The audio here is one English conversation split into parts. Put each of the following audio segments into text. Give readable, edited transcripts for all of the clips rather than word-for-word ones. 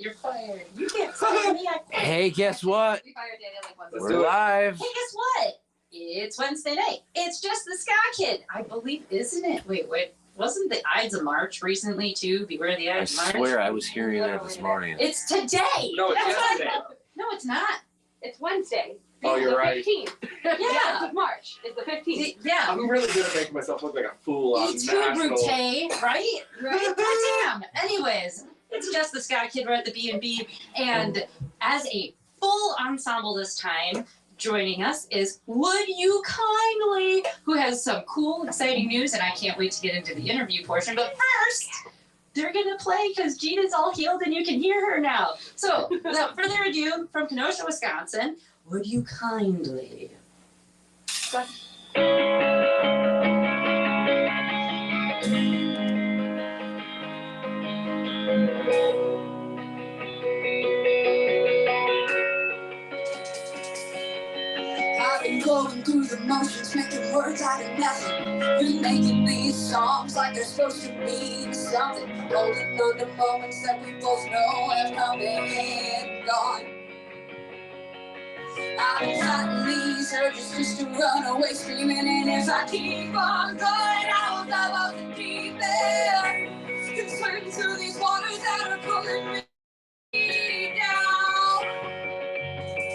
You're fired. You can't fire me. Hey, guess what? We fired Daniel like once. We're live. Hey, guess what? It's Wednesday night. It's just the Ska Kid. I believe, isn't it? Wait. Wasn't the Ides of March recently, too? Beware the Ides of March. I swear I was hearing that this morning. It's today. No, it's yesterday. No, it's not. It's Wednesday. Oh, you're right. 15th. Yeah. Of March is the 15th. Yeah. I'm really good at making myself look like a fool on It's national. Brute, right? Right? God damn. Anyways, it's just the Ska Kid. We're at the B&B. And as a full ensemble this time, joining us is Would You Kindly, who has some cool, exciting news, and I can't wait to get into the interview portion. But first, they're going to play because Gina's all healed and you can hear her now. So, without further ado, from Kenosha, Wisconsin, Would You Kindly? I've been going through the motions, making words out of nothing. Been making these songs like they're supposed to mean something. Holding on to moments that we both know have come and gone. I've been fighting these urges just to run away screaming, and as I keep on going, I will dive off the deep end. Can swim through these waters that are pulling me down.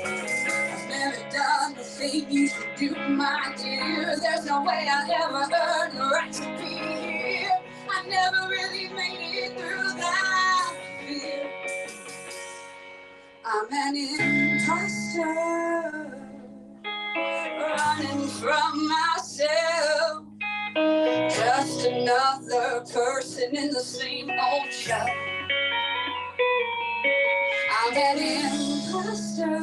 I've never done the thing you should do, my dear. There's no way I'll ever earn the right to be here. I never really made it through that fear. I'm an imposter, running from myself. Just another person in the same old show. I'm an imposter,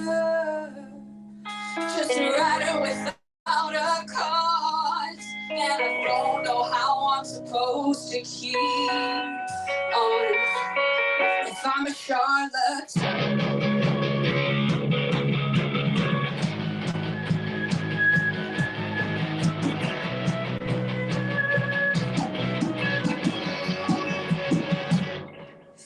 just a writer without a cause. And I don't know how I'm supposed to keep on if I'm a charlatan.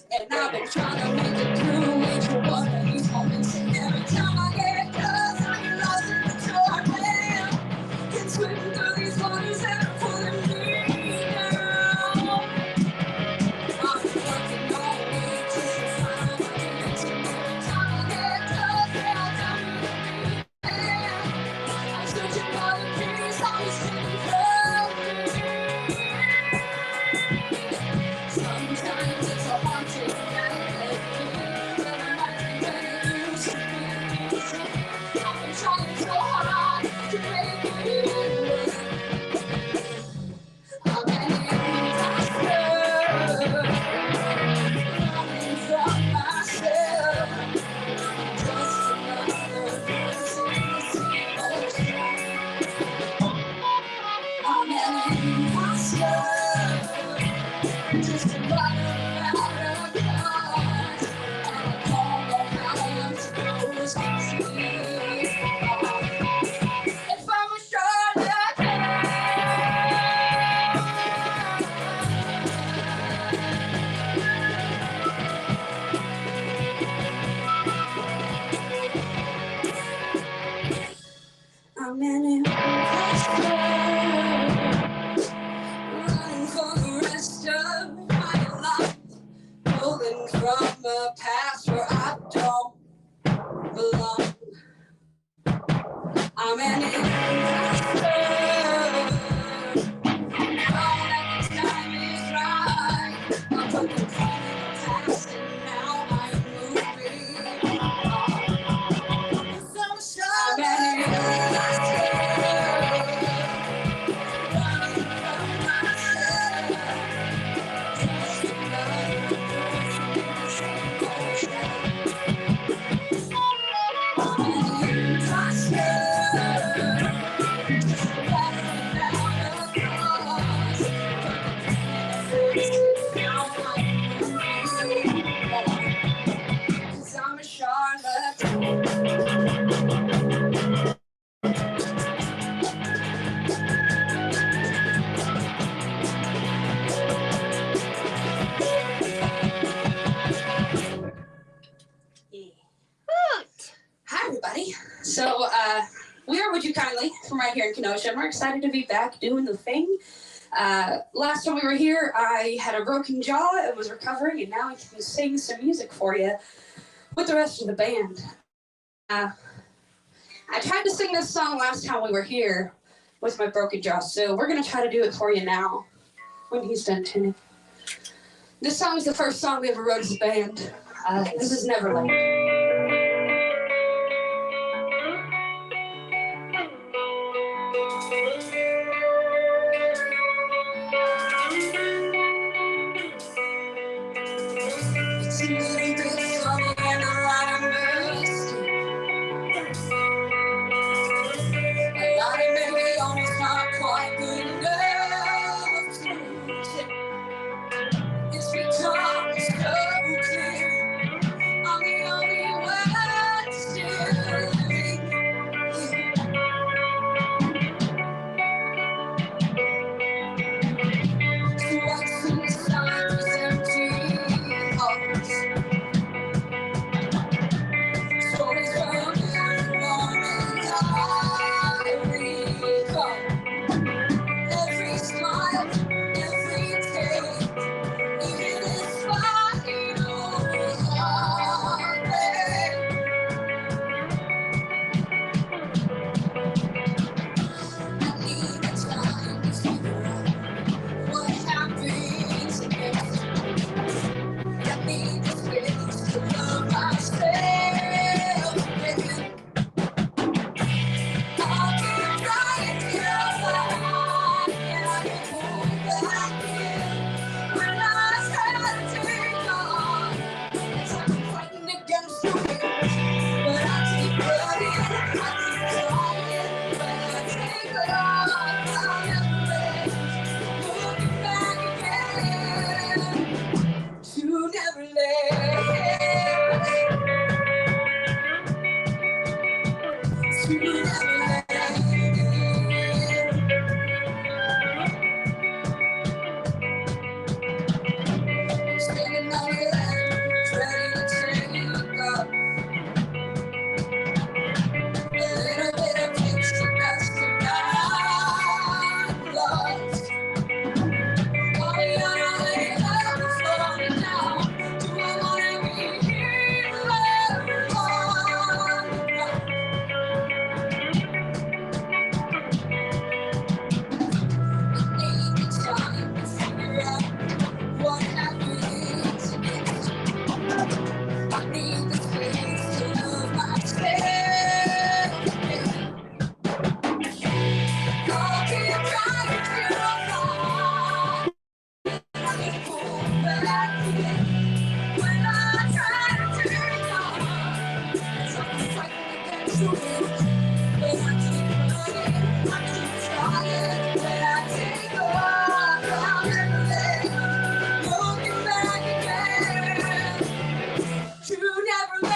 And I've been trying to make it through each one of these moments. And every time I get close, I get lost in the torment. Can swim through these waters that are pulling me down. I've been working all week just to find my dimension. Every time I get close, they all tell me to be there. I'm searching for the peace, always taking from me. Sometimes it's a haunting night, but I might be better used to be. I've been trying so hard to make it work. I'm an imposter, running from myself. Just another person in the same old show. I'm an imposter. Just a writer without a cause, and I don't know how I'm supposed to keep on if I'm a charlatan. I'm an imposter, running for the rest of my life, pulling from a past where I don't belong. I'm an imposter, knowing that the time is right. I put the pain in the past and now I'm moving on. So I'm an imposter, running from myself. Just another person in the same old show. I'm an imposter, just a writer without a cause. Put the pain in the past, now I'm moving on. 'Cause I'm a charlatan. Riley from right here in Kenosha, and we're excited to be back doing the thing. Last time we were here, I had a broken jaw. It was recovering, and now I can sing some music for you with the rest of the band. I tried to sing this song last time we were here with my broken jaw, so we're going to try to do it for you now when he's done tuning. This song is the first song we ever wrote as a band. This is Neverland. It's a little bit funny and a lot of mercy. A lot of maybe almost not quite good enough. It's become so clear I'm the only one still living. So what's inside these empty hearts? Stories from every moment I recall. Every smile, every day, even this final heartbreak. I need the time to figure out what happens next. I need the space to love myself again. I'll keep trying till the light, and I can hold back in when I try to take on. It's like I'm fighting against the wind, but I keep running, I keep trying. When I take it off, I'll never let looking back again to Neverland. To Neverland. Standing on the ledge, ready to take off. A little bit of extra dust and I'm lost. Are we on our way up before me now? Do I wanna be here forever on the ground? I need the time to figure out what happens next. I need the space to love myself again. I'll keep trying till I find I can pull back in when I try to take on. It's like I'm fighting against the wind, but I keep running, I keep trying. When I take off, I'll never let looking back again to Neverland.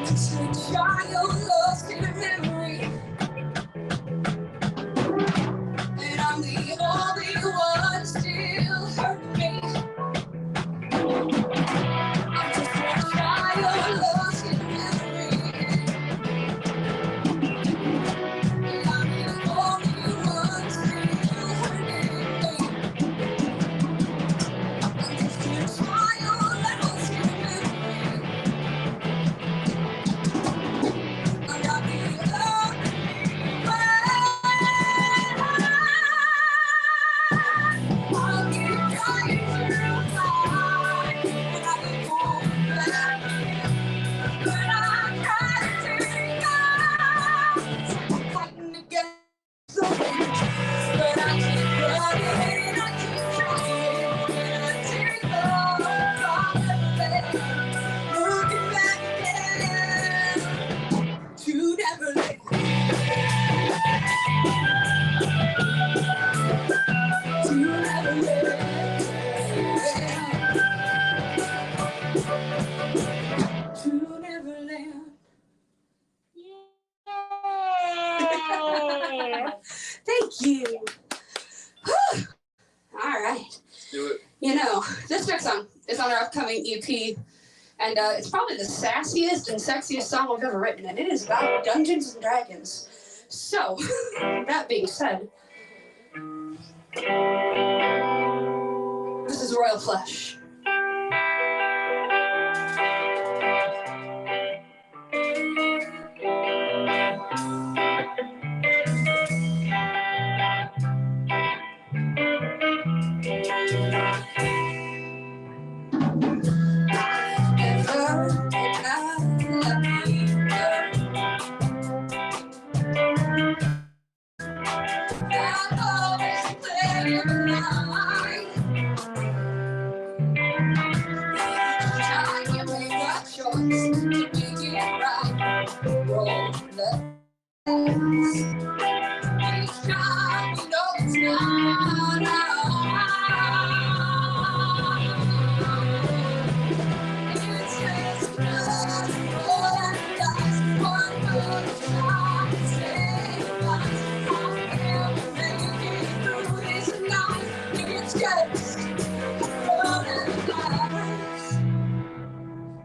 It's a child lost in a memory, and I'm the only one still hurting me. I'm just a child This next song is on our upcoming EP, and it's probably the sassiest and sexiest song I've ever written, and it is about Dungeons and Dragons. So, that being said, this is Royal Flush.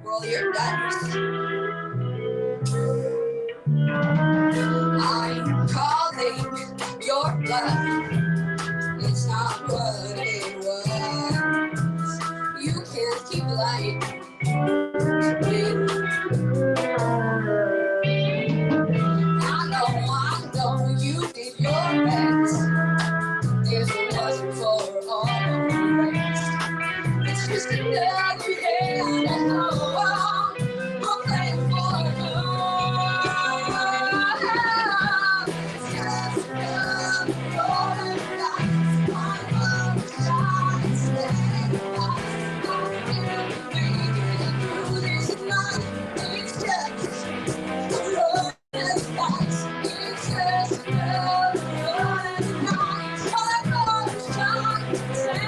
Roll your dice. I'm calling your bluff. It's not what it was. You can't keep lying to me. I know you did your best. This wasn't for all the rest. It's just another hand at the wall. We're playing for love. It's just another golden night. My love shines, stay alive. I can't make it through this night. It's just a golden night. It's just another golden night. My love shines, stay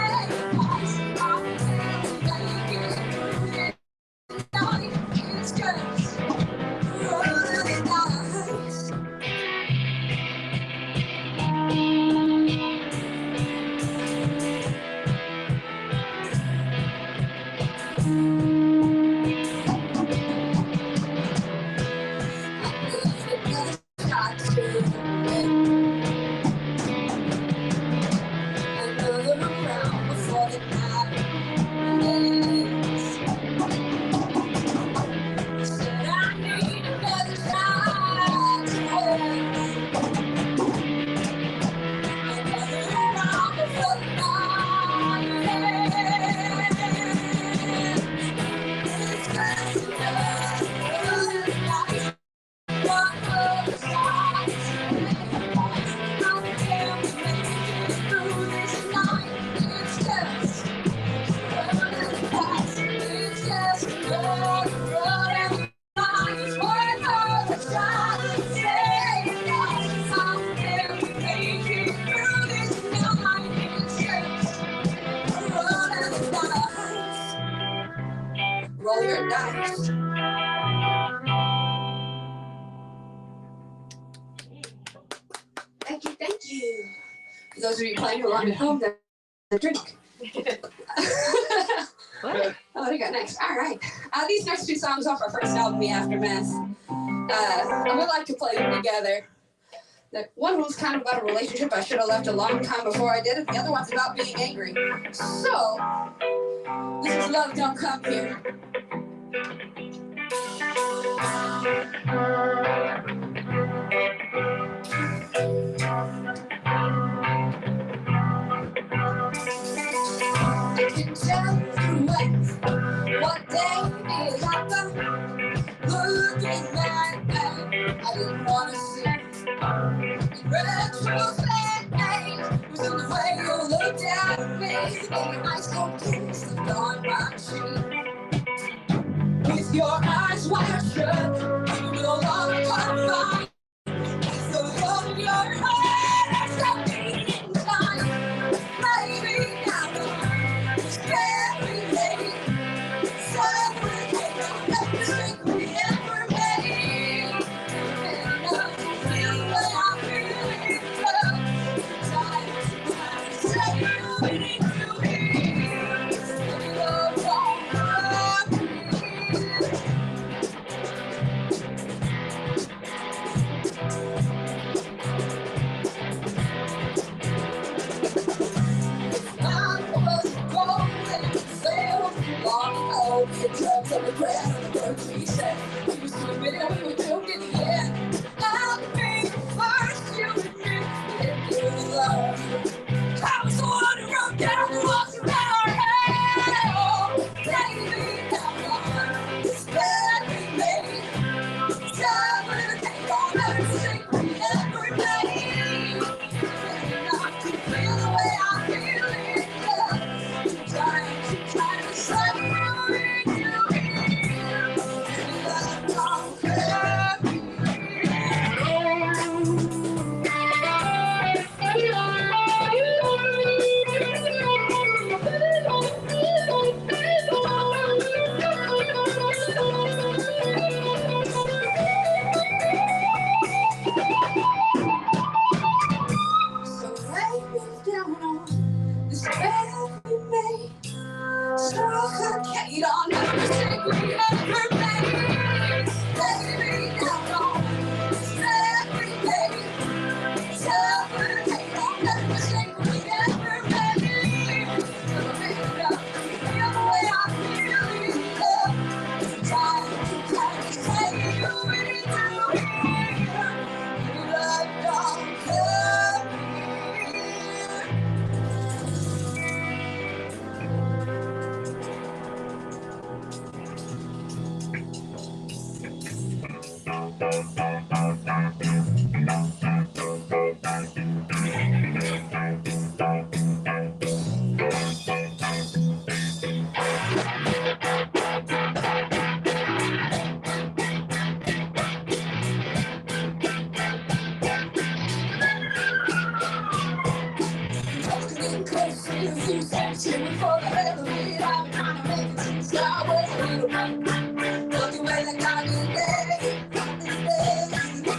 alive. I can't make it through this night. It's just a golden night. Roll your dice. Thank you, thank you. For those of you playing along at home, that's a drink. What? Oh, what do you got next? All right. These next two songs off our first album, The Aftermath. And we like to play them together. One was kind of about a relationship I should have left a long time before I did it. The other one's about being angry. So, this is Love Don't Come Here. I can tell you what day it happened. Looking back, I didn't want to see. In retrospect, it was in the way you looked at me. And your eyes don't kiss the on my cheek. With your eyes wide shut, you no longer come by. With the hold in your head, I stop beating time. Maybe now it's scary, lady. Celebrate the mistake we ever made. And I feel what I really love. Time to say you need to be. I got this day, got this day.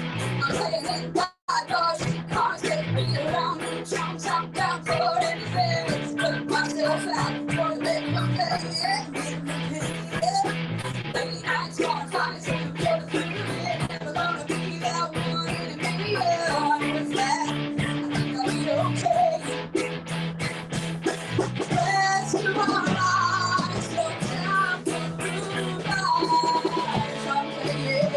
I'm playing it by doors, cars take me around, jumps up down for anything. Put myself out for a living, I'm playing it. Lady nights gonna find so you get through it. Never gonna be that one in a million. With that, I think I'll be okay. Rest of my life, no time for goodbyes. I'm playing.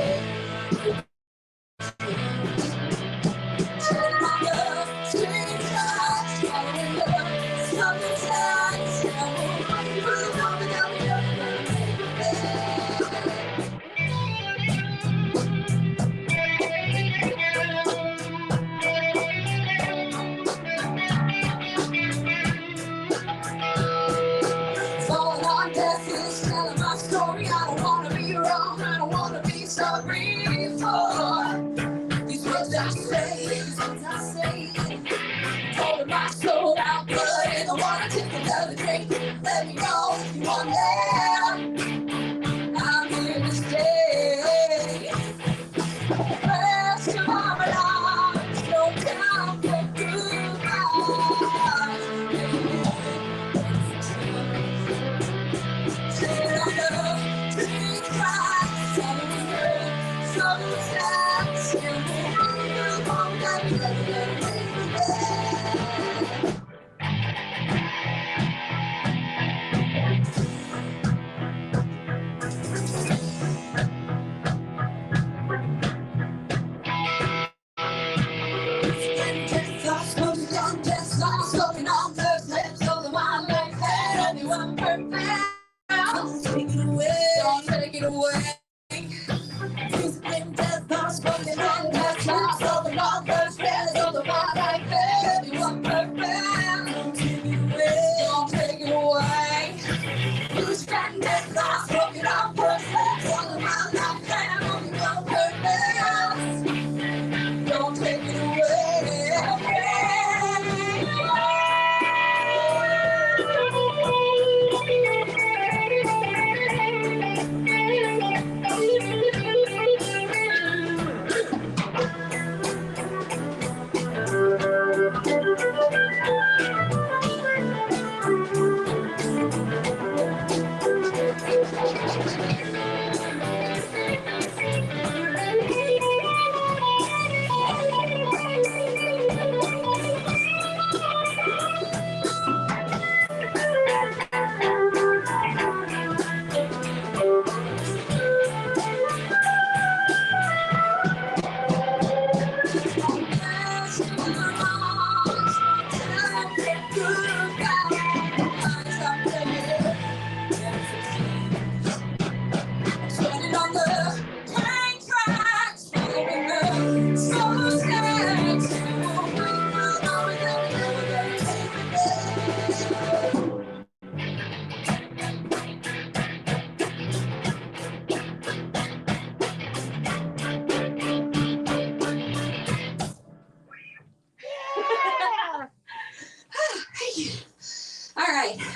Falling on death is telling my story. I don't wanna be wrong, I don't wanna be sorry for these words I say, these words I say. Holding my soul out, put it in the water, take another drink. Let me know if you want it. I'm here to stay. Rest of my life, no time for goodbyes. Sitting on the tree tracks, telling the world, so sad, still moving through the moment that we live in. Don't take it away. He's been death, not spoken on death, not spoken on first man, so the one I feel, everyone perfect. Don't take it away, don't take it away. Who's been death, not spoken on first man, so the one I feel, everyone perfect. Don't take it away.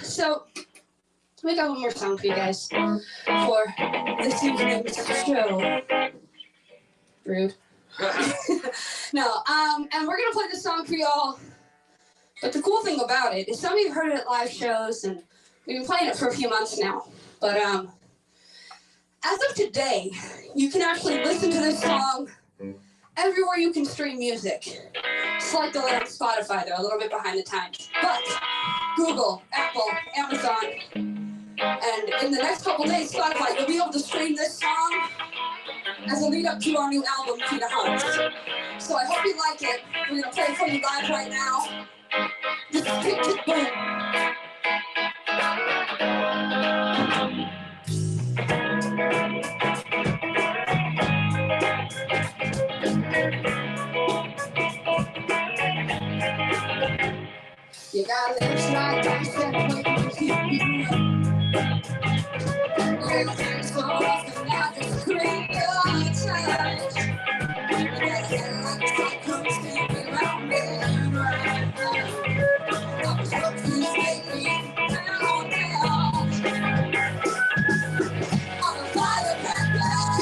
So we got one more song for you guys for this evening's show. Rude. No, and we're gonna play this song for y'all. But the cool thing about it is some of you have heard it at live shows, and we've been playing it for a few months now. But as of today, you can actually listen to this song everywhere you can stream music. Slight delay on Spotify, they're a little bit behind the times. But Google, Apple, Amazon, and in the next couple days, Spotify, you'll be able to stream this song as a lead up to our new album, Gina. So I hope you like it. We're gonna play it for you live right now. This is Tick Tick Boom. You got lips like I said, we can keep you up. You think so often, I just crave your touch. But that's it, like cyclones keeping around me right now. I was hoping you make me down. I'm a firecracker.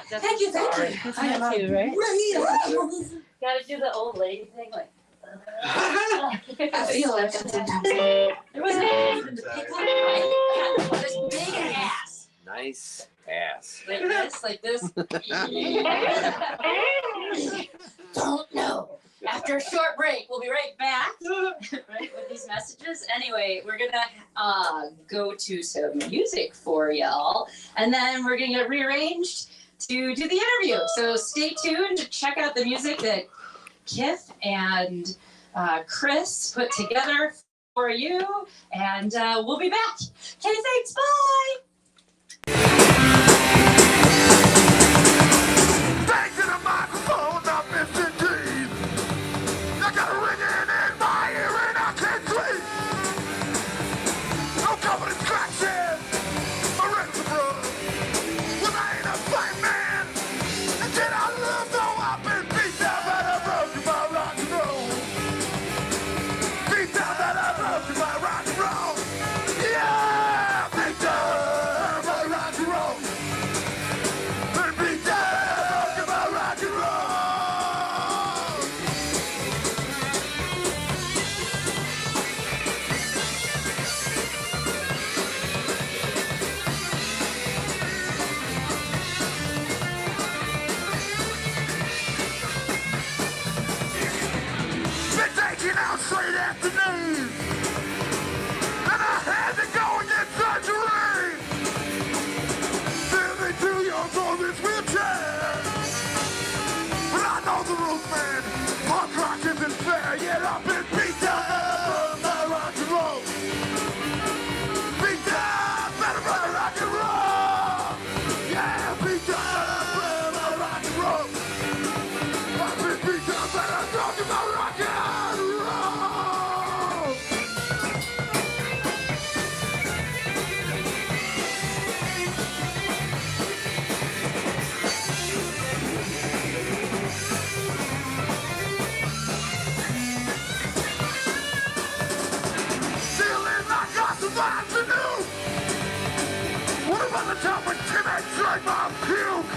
Thank you. I am Thank you, right? ready. Gotta do the old lady thing, like. I feel like that sometimes. There was no in the pig one. I had this big ass. Nice ass. Like this. Don't know. After a short break, we'll be right back right, with these messages. Anyway, we're gonna go to some music for y'all, and then we're gonna get rearranged to do the interview. So stay tuned to check out the music that Kif and Chris put together for you, and we'll be back. Okay, thanks. Bye. Back to the microphone, I'm Mr. G. I got a ringing in my ear and I can't sleep. No company scratching, my ribs are broke. When I ain't a fight man, and did I love though I've been beat down by the road to my rock and roll. Beat down by the road to my rock and roll. Yeah, beat down by rock and roll. Beat down to my rock and roll. Been taking out straight afternoons, and I had to go and get surgery. Still they too young for this wheelchair. But I know the rules, man. Punk rock isn't fair. Yet I've been beat down by rock and roll. Beat down by rock and roll. Yeah, beat down by rock and roll. I've been beat down by rock and roll. Feeling like I survived the news. What about the time when Tim had drank my puke?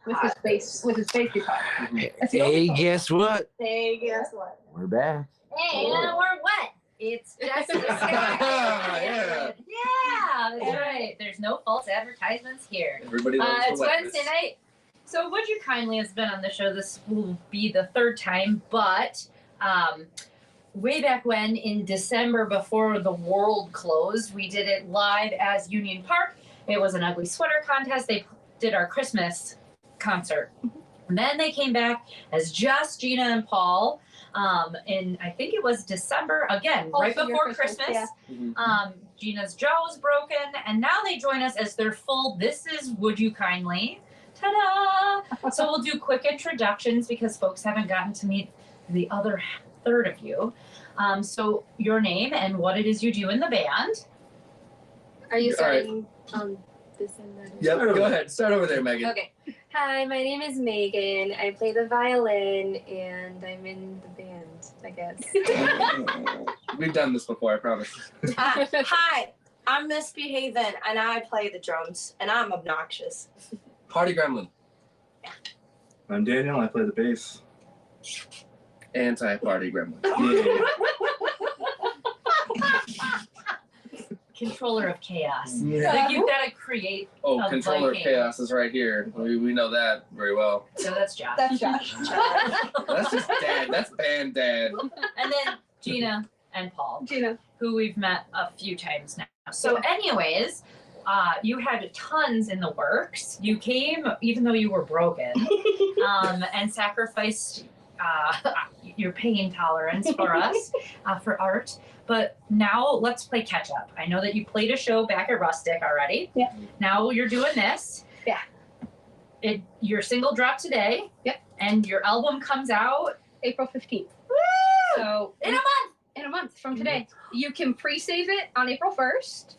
with his bass guitar. That's the Hey, only song. guess what? Hey, guess what? We're back. Hey, we're what? It's just the sky. Yeah. Yeah, that's right. There's no false advertisements here. Everybody loves It's the wetness. Wednesday night. So Would You Kindly has been on the show. This will be the third time, but way back when in December before the world closed, we did it live as Union Park. It was an ugly sweater contest. They did our Christmas concert. And then they came back as just Gina and Paul. And I think it was December, again, Also right your before Christmas, Christmas. yeah. Gina's jaw was broken, and now they join us as their full This Is Would You Kindly. Ta-da! So we'll do quick introductions because folks haven't gotten to meet the other third of you. So your name and what it is you do in the band. Are you All right. starting on this end? Or Yep, go ahead. Start over there, Megan. Okay. Hi, my name is Megan. I play the violin and I'm in the band, I guess. We've done this before, I promise. Hi, I'm Misbehaving, and I play the drums, and I'm obnoxious. Party Gremlin. I'm Daniel. I play the bass. Anti-party Gremlin. Yeah. Controller of chaos. Yeah. Like you've got to create. Oh, A Controller of Viking. Chaos is right here. We know that very well. So that's Josh. That's Josh. That's just dad. That's band dad. And then Gina and Paul, Gina. who we've met a few times now. So, anyways, you had tons in the works. You came even though you were broken, and sacrificed your pain tolerance for us, for art. But now let's play catch up. I know that you played a show back at Rustic already. Yeah. Now you're doing this. Yeah. Your single dropped today. Yep. And your album comes out April 15th. Woo! So in a month. in a month from today. You can pre-save it on April 1st,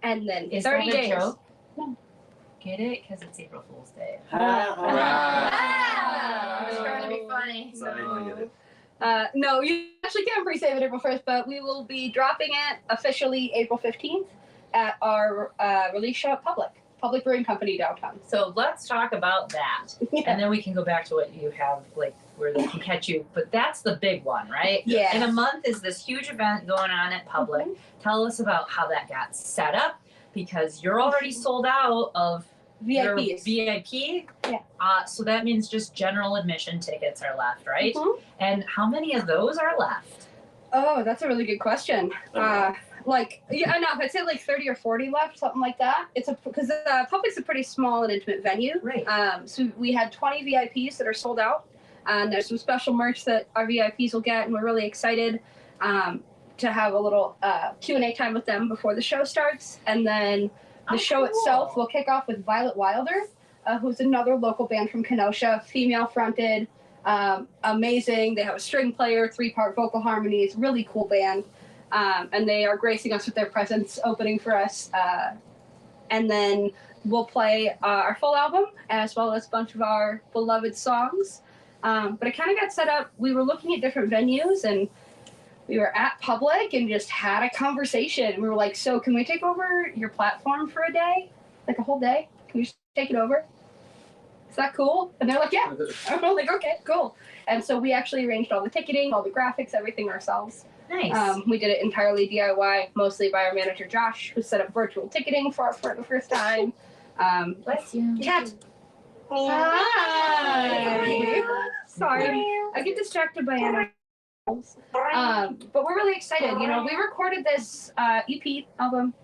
and then Is 30 that a days. joke? No. Get it? Because it's April Fool's Day. Wow. I was trying to be funny. No, I get it. No, you actually can pre-save it April 1st, but we will be dropping it officially April 15th at our release show at Public Brewing Company downtown. So let's talk about that. Yeah. And then we can go back to what you have, like where they can catch you. But that's the big one, right? Yeah. In a month is this huge event going on at Public. Tell us about how that got set up, because you're already sold out of your VIPs. VIP. Yeah. So that means just general admission tickets are left, right? Mhm. And how many of those are left? Oh, that's a really good question. I'd say like 30 or 40 left, something like that. It's because Public's a pretty small and intimate venue. Right. So we had 20 VIPs that are sold out, and there's some special merch that our VIPs will get, and we're really excited to have a little Q&A time with them before the show starts, and then the show itself will kick off with Violet Wilder, who's another local band from Kenosha, female-fronted. Amazing. They have a string player, 3-part vocal harmonies, really cool band. And they are gracing us with their presence, opening for us. And then we'll play our full album as well as a bunch of our beloved songs. But it kind of got set up. We were looking at different venues, and we were at Public and just had a conversation. We were like, so can we take over your platform for a day? Like a whole day? Can we just take it over? Is that cool? And they're like, yeah. And we're like, okay, cool. And so we actually arranged all the ticketing, all the graphics, everything ourselves. Nice. We did it entirely DIY, mostly by our manager Josh, who set up virtual ticketing for us for the first time. Bless you. Cat. Hi. Sorry, I get distracted by animals. But we're really excited. You know, we recorded this EP album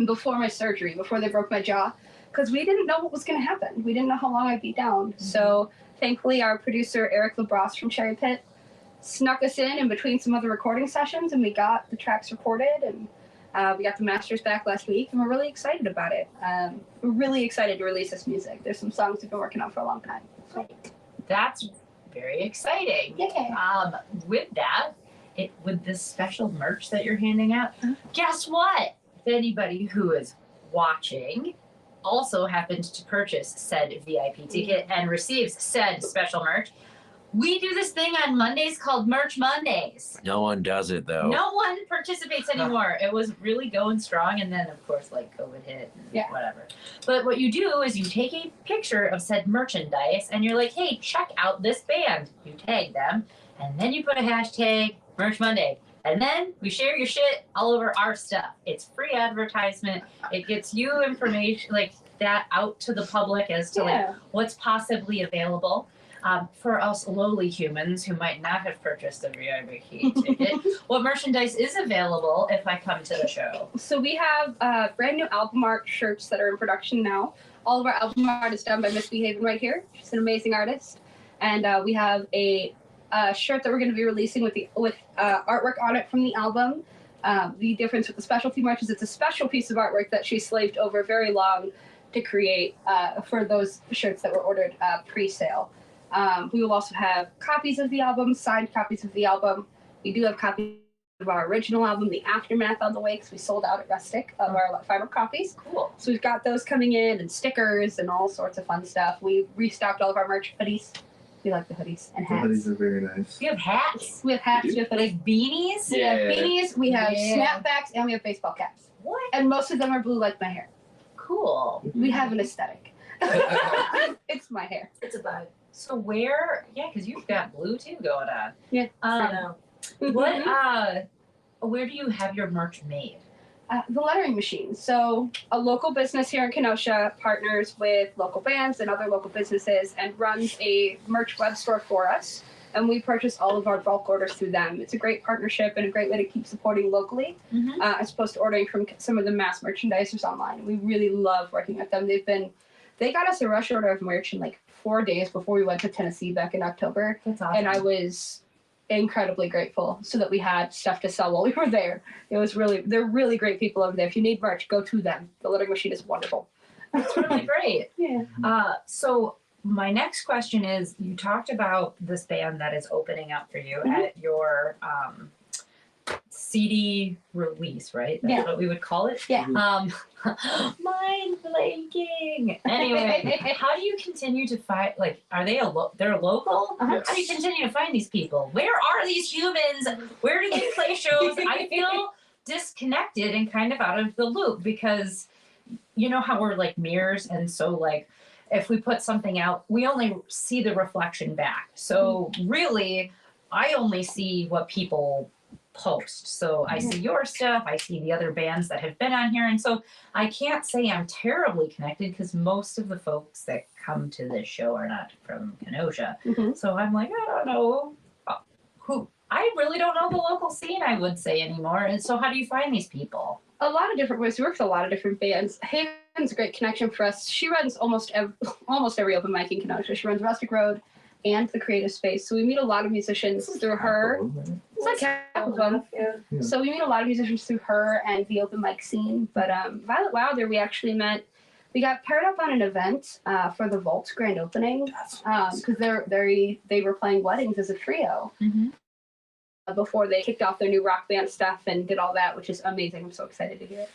before my surgery, before they broke my jaw, because we didn't know what was going to happen. We didn't know how long I'd be down. Mm-hmm. So thankfully, our producer Eric LaBrosse from Cherry Pit snuck us in between some other recording sessions, and we got the tracks recorded, and we got the masters back last week, and we're really excited about it. We're really excited to release this music. There's some songs we've been working on for a long time. That's very exciting. Yeah. With that, with this special merch that you're handing out, guess what? If anybody who is watching also happens to purchase said VIP ticket and receives said special merch, We do this thing on Mondays called Merch Mondays. No one does it though. No one participates anymore. It was really going strong, and then of course like COVID hit and whatever. But what you do is you take a picture of said merchandise and you're like, hey, check out this band. You tag them, and then you put a hashtag Merch Monday. And then we share your shit all over our stuff. It's free advertisement. It gets you information like that out to the public as to like what's possibly available. For us lowly humans who might not have purchased a VIP ticket, what merchandise is available if I come to the show? So we have brand new album art shirts that are in production now. All of our album art is done by Miss Behaven right here. She's an amazing artist. And we have a shirt that we're going to be releasing with artwork on it from the album. The difference with the specialty merch is it's a special piece of artwork that she slaved over very long to create for those shirts that were ordered pre-sale. We will also have copies of the album, signed copies of the album. We do have copies of our original album, The Aftermath, on the way because we sold out at Rustic of our fiber copies. Cool. So we've got those coming in and stickers and all sorts of fun stuff. We restocked all of our merch hoodies. We like the hoodies and hats. The hoodies are very nice. We have hats. We have hats. We have hoodies. Like beanies. We have beanies. We have Yeah. snapbacks, and we have baseball caps. What? And most of them are blue like my hair. Cool. We have an aesthetic. It's my hair. It's a vibe. So where? Yeah, because you've got blue too going on. Yeah. I know. What? Where do you have your merch made? The lettering machine. So a local business here in Kenosha partners with local bands and other local businesses and runs a merch web store for us. And we purchase all of our bulk orders through them. It's a great partnership and a great way to keep supporting locally, as opposed to ordering from some of the mass merchandisers online. We really love working with them. They got us a rush order of merch in like 4 days before we went to Tennessee back in October. That's awesome. And I was incredibly grateful so that we had stuff to sell while we were there. They're really great people over there. If you need merch, go to them. The lettering machine is wonderful. That's really great. Yeah. So my next question is, you talked about this band that is opening up for you at your CD release, right? That's what we would call it? Yeah. Mind blanking. Anyway, how do you continue to find, like, are they they're local? Uh-huh. How do you continue to find these people? Where are these humans? Where do they play shows? I feel disconnected and kind of out of the loop because you know how we're like mirrors, and so like if we put something out, we only see the reflection back. So really, I only see what people post. So I see your stuff, I see the other bands that have been on here, and so I can't say I'm terribly connected because most of the folks that come to this show are not from Kenosha. So I'm like, I don't know who. I really don't know the local scene, I would say, anymore. And so how do you find these people? A lot of different ways. We work with a lot of different bands. Haven's a great connection for us. She runs almost every open mic in Kenosha. She runs Rustic Road and the Creative Space. So we meet a lot of musicians through her. It's like half of them. Yeah. So we meet a lot of musicians through her and the open mic scene. But Violet Wilder, we actually met. We got paired up on an event for the Vault's grand opening because they were playing weddings as a trio before they kicked off their new rock band stuff and did all that, which is amazing. I'm so excited to hear it.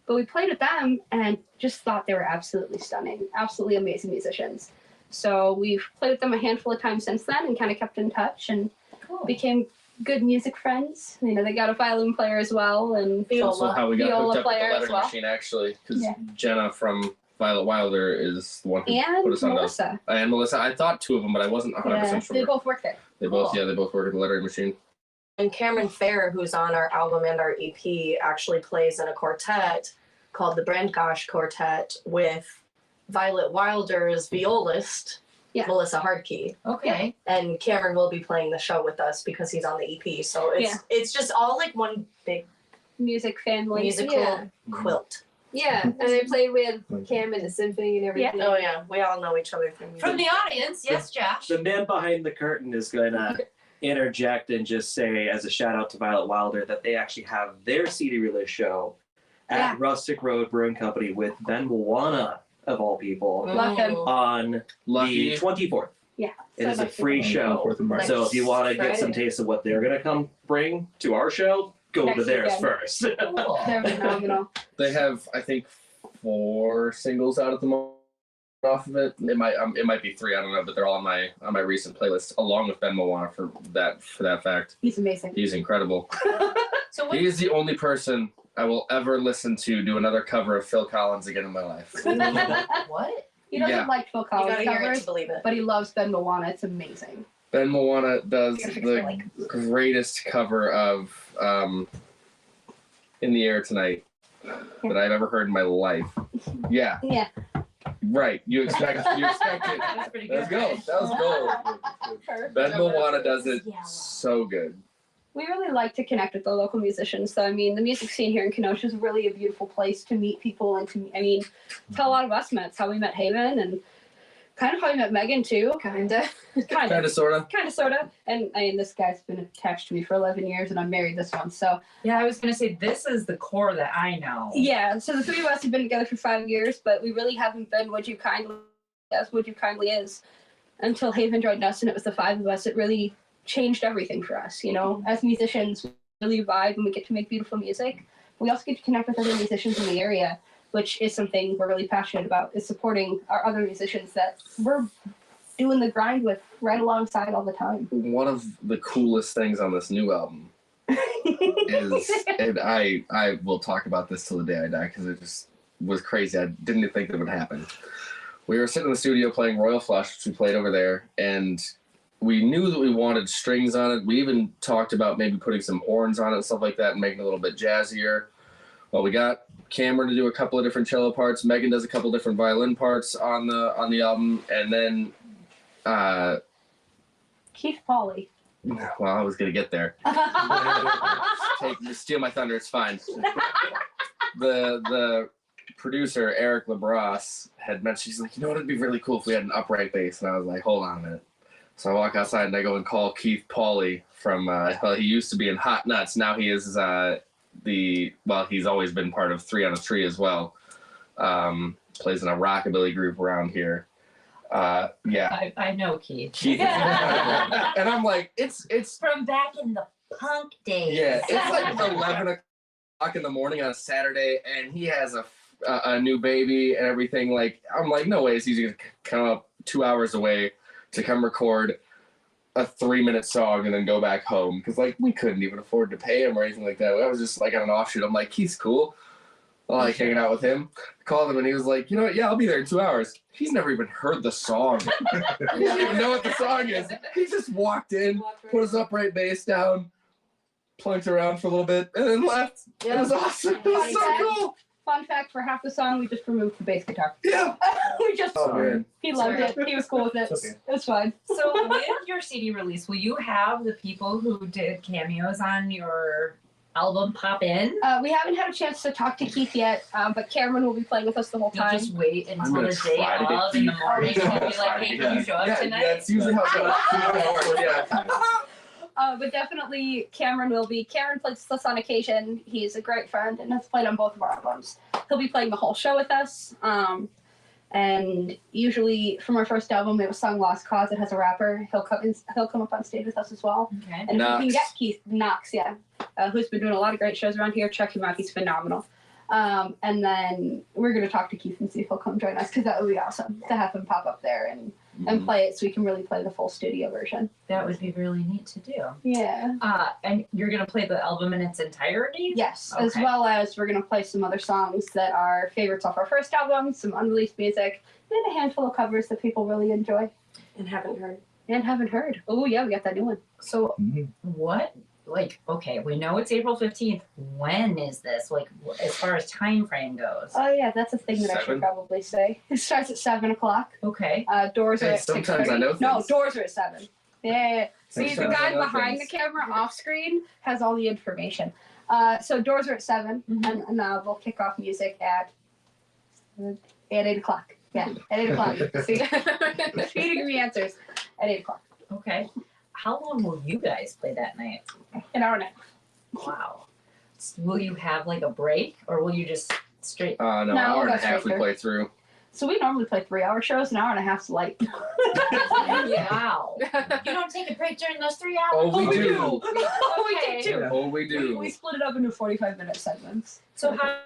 But we played with them and just thought they were absolutely stunning, absolutely amazing musicians. So we've played with them a handful of times since then and kind of kept in touch and became good music friends. You know, they got a violin player as well and That's also how we got viola hooked up with the player as lettering well. machine, actually, because Jenna from Violet Wilder is the one who And put us on Melissa. And Melissa. I thought two of them, but I wasn't 100% sure. They both work there. They both work at the lettering machine. And Cameron Fair, who's on our album and our EP, actually plays in a quartet called the Brandgosh Quartet with Violet Wilder's violist, Melissa Hardkey. Okay. And Cameron will be playing the show with us because he's on the EP. So it's just all like one big music family. Musical quilt. Yeah, and I played with Cam in the symphony and everything. Oh yeah, we all know each other from music. From the audience, yes, Josh. The man behind the curtain is going to interject and just say, as a shout out to Violet Wilder, that they actually have their CD release show at Rustic Road Brewing Company with Ben Moana, of all people, on the 24th. Yeah. It is a free show. Nice. So if you want to get some taste of what they're going to come bring to our show, go to theirs first. They're phenomenal. They have, I think, 4 singles out at the moment. off of it. It might be 3. I don't know, but they're all on my recent playlist, along with Ben Moana for that fact. He's amazing. He's incredible. So He is the only person I will ever listen to do another cover of Phil Collins again in my life. what? He doesn't Yeah. like Phil You Collins gotta hear it covers, to believe it. but he loves Ben Moana. It's amazing. Ben Moana does You gotta fix the my leg. greatest cover of In the Air Tonight that I've ever heard in my life. Yeah, Yeah. right. You expect it. That was pretty good. Let's go. That was gold. Ben Moana does it so good. We really like to connect with the local musicians. So, I mean, the music scene here in Kenosha is really a beautiful place to meet people and it's how a lot of us met. It's how we met Haven and kind of how we met Megan, too. Kinda. Kind Kind of, sort of. of. And I mean, this guy's been attached to me for 11 years and I'm married this one. So, Yeah, I was gonna say this is the core that I know. yeah. So the three of us have been together for 5 years, but we really haven't been Would You Kindly as Would You Kindly is until Haven joined us and it was the 5 of us. It really changed everything for us, as musicians. We really vibe and we get to make beautiful music. We also get to connect with other musicians in the area, which is something we're really passionate about, is supporting our other musicians that we're doing the grind with right alongside all the time. One of the coolest things on this new album is, and I will talk about this till the day I die because it just was crazy. I didn't even think that would happen. We were sitting in the studio playing Royal Flush, which we played over there, and we knew that we wanted strings on it. We even talked about maybe putting some horns on it and stuff like that and making it a little bit jazzier. Well, we got Cameron to do a couple of different cello parts. Megan does a couple different violin parts on the album, and then Keith Pauley. well, I was gonna get there. Steal my thunder. It's fine. The producer Eric LaBrosse had mentioned, she's like, what, it'd be really cool if we had an upright bass, and I was like, hold on a minute. So I walk outside and I go and call Keith Pauley from he used to be in Hot Nuts. Now he is he's always been part of 3 on a Tree as well. Plays in a rockabilly group around here. Yeah. I know Keith. And I'm like, it's From back in the punk days. yeah, it's like 11 o'clock in the morning on a Saturday, and he has a new baby and everything. Like, I'm like, no way is he gonna come up 2 hours away to come record a 3-minute song and then go back home, because like we couldn't even afford to pay him or anything like that. I was just like on an offshoot. I'm like, he's cool. I like hanging out with him. I called him and he was like, you know what? Yeah, I'll be there in 2 hours. He's never even heard the song. He doesn't even know what the song is. He just walked in, put his upright bass down, plunked around for a little bit, and then left. It was awesome. It was so cool. Fun fact, for half the song, we just removed the bass guitar. Yeah. We just, man. he loved it. He was cool with it. It's okay. It was fine. So with your CD release, will you have the people who did cameos on your album pop in? We haven't had a chance to talk to Keith yet, but Cameron will be playing with us the whole You'll time. just wait I'm until gonna the day try to get of in the Keith. morning and be Yeah. like, hey, can you show up Yeah, tonight? that's usually how it goes. Yeah. But definitely Cameron will be. Cameron plays with us on occasion. He's a great friend and has played on both of our albums. He'll be playing the whole show with us. And usually from our first album, we have a song Lost Cause. It has a rapper. He'll come up on stage with us as well. Okay. And if you can Knox. get Keith Knox, who's been doing a lot of great shows around here, check him out. He's phenomenal. And then we're going to talk to Keith and see if he'll come join us, because that would be awesome to have him pop up there and play it so we can really play the full studio version. That would be really neat to do. Yeah. And you're gonna play the album in its entirety? Yes, as Okay. well as we're going to play some other songs that are favorites off our first album, some unreleased music, and a handful of covers that people really enjoy And haven't heard. and haven't heard. Oh, yeah, we got that new one. So what, like, okay, we know it's April 15th. When is this? Like, as far as time frame goes? Oh, yeah, that's a thing that I 7? should probably say. It starts at 7 o'clock. Okay. Doors are Hey, at sometimes 6:30. I know No, things. doors are at 7. Yeah. See, the Sometimes I guy know behind things. the camera off screen has all the information. So doors are at 7, and we'll kick off music at 8 o'clock. Yeah, at 8 o'clock. See, feeding me answers at 8 o'clock. Okay. How long will you guys play that night? An hour and a half. Wow. Will you have like a break, or will you just straight? No, No, hour and we'll a go half straight we play through. So we normally play 3-hour shows. An hour and a half's light. Wow. You don't take a break during those 3 hours? Oh, we do. Okay. We do too. Oh, we do. We split it up into 45-minute segments. So how,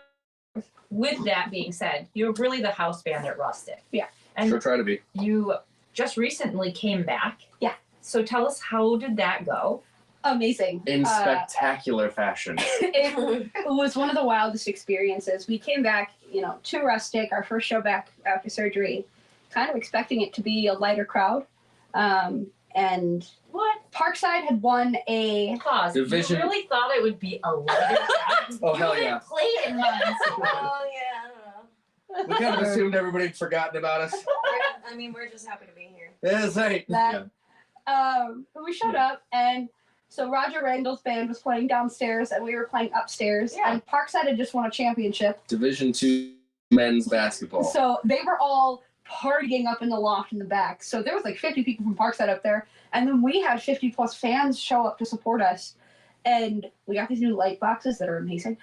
with that being said, you're really the house band at Rustic. Yeah. And Sure, try to be. you just recently came back. Yeah. So tell us, how did that go? Amazing. In spectacular fashion. It was one of the wildest experiences. We came back, to Rustic, our first show back after surgery, kind of expecting it to be a lighter crowd. And What? Parkside had won a Pause. Division- You really thought it would be a lighter crowd? Oh, You hell haven't yeah. played in months. Oh yeah, I don't know. We kind of assumed everybody had forgotten about us. We're just happy to be here. Yeah, that's right. that. We showed up, and so Roger Randall's band was playing downstairs, and we were playing upstairs. Yeah. And Parkside had just won a championship, Division II men's basketball. so they were all partying up in the loft in the back. So there was like 50 people from Parkside up there, and then we had 50 plus fans show up to support us, and we got these new light boxes that are amazing.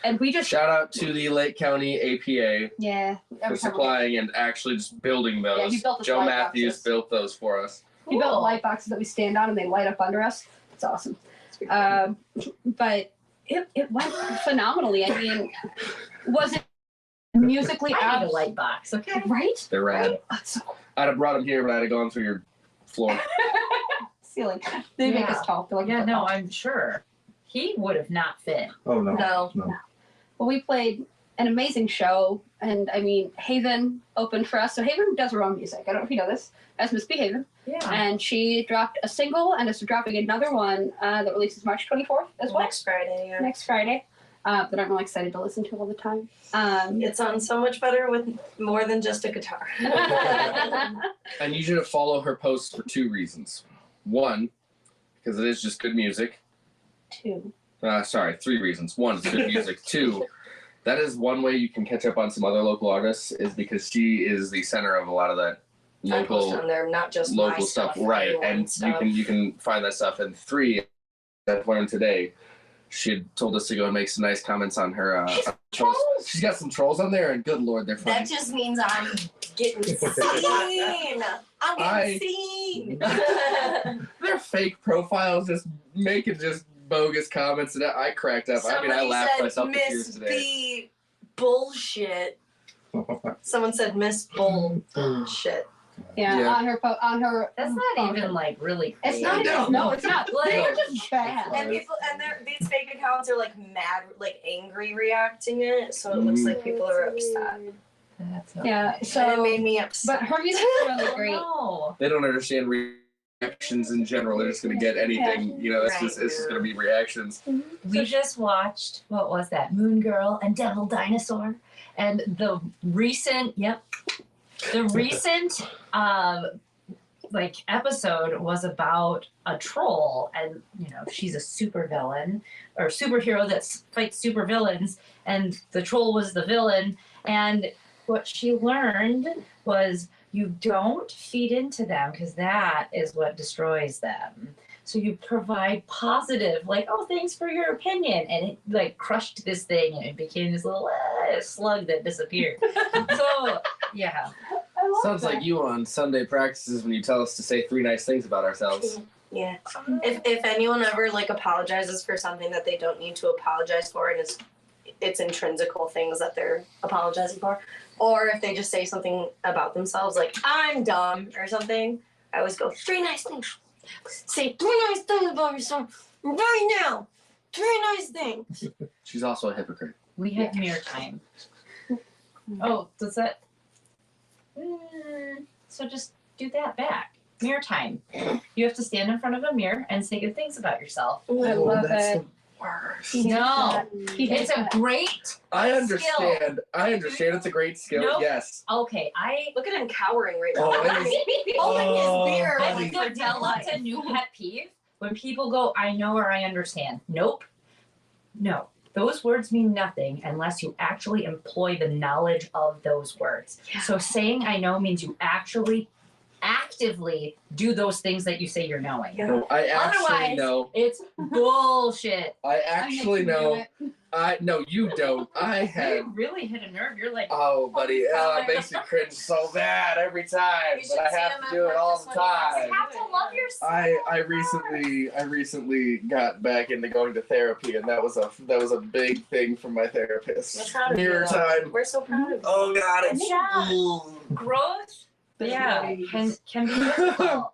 And we just Shout out to the Lake County APA yeah for every time we- supplying and actually just building those. Yeah, he built the Joe light Matthews boxes. built those for us. He built Cool. light boxes that we stand on and they light up under us. It's awesome. But it went phenomenally. I mean, was it musically I need a out? light box, okay? Right? They're rad. Oh, it's so cool. I'd have brought them here, but I'd have gone through your floor. Ceiling. They make Yeah. us tall. They're like Yeah, no, football. I'm sure. He would have not fit. Oh no. No. No. Well, we played an amazing show, and I mean, Haven opened for us. So Haven does her own music. I don't know if you know this, as Miss B Haven. Yeah. And she dropped a single and is dropping another one that releases March 24th as well. Next Friday, yeah. Next Friday. That I'm really excited to listen to all the time. It sounds so much better with more than just a guitar. And you should follow her posts for 2 reasons. 1, because it is just good music. 2. 3 reasons. 1, it's good music. 2, that is one way you can catch up on some other local artists, is because she is the center of a lot of that I post local on there, not just my local stuff, right? everyone's And stuff. you can find that stuff. And 3, I've learned today, she had told us to go and make some nice comments on her. Trolls. She's got some trolls on there, and good lord, they're funny. That just means I'm getting seen. I'm getting seen. They're fake profiles, just making just bogus comments, and I cracked up. I Somebody laughed said myself to tears Miss today. B bullshit. Someone said Miss Bullshit. Yeah, Yeah. on her. That's not even like really It's crazy. not. No. No, it's not. Like- They're just bad. And people, these fake accounts are like mad, like angry reacting it, so it looks like people are upset. That's Yeah. And it So, made me upset. but her music's really great. No. They don't understand reactions in general. They're just gonna get anything. You know, it's just gonna be reactions. We just watched, what was that? Moon Girl and Devil Dinosaur. And the recent episode was about a troll, and she's a super villain or superhero that fights super villains, and the troll was the villain. And what she learned was you don't feed into them, because that is what destroys them. So you provide positive, like, oh, thanks for your opinion. And it like crushed this thing, and it became this little slug that disappeared. So, yeah. I love Sounds that. like you on Sunday practices when you tell us to say 3 nice things about ourselves. Yeah. If anyone ever like apologizes for something that they don't need to apologize for, and it's intrinsical things that they're apologizing for, or if they just say something about themselves like I'm dumb or something, I always go 3 nice things. Say 3 nice things about yourself right now. 3 nice things. She's also a hypocrite. We have mirror time. Oh, does that? So just do that back. Mirror time. You have to stand in front of a mirror and say good things about yourself. I love that's it. the worst. He hates No. that. He hates It's a that. great. I understand. I understand. It's a great skill. Nope. Yes. Okay, I Look at him cowering right now. Oh, it is- Holding Oh, his beer. buddy. Like, for dear developed life. a new pet peeve when people go, I know or I understand. Nope. No. Those words mean nothing unless you actually employ the knowledge of those words. Yeah. So saying I know means you actually actively do those things that you say you're knowing. No, I actually Otherwise- know. It's bullshit. I actually know. No, you don't. I had. You really hit a nerve. You're like, Oh, buddy, it makes me cringe so bad every time, You but I should see have him to at do it all the practice when he you time. have to love yourself. I recently got back into going to therapy, and that was a big thing for my therapist. We're proud of you, Mirror though. time. We're so proud of you. Oh God, it's Yeah. Growth Yeah, can be difficult,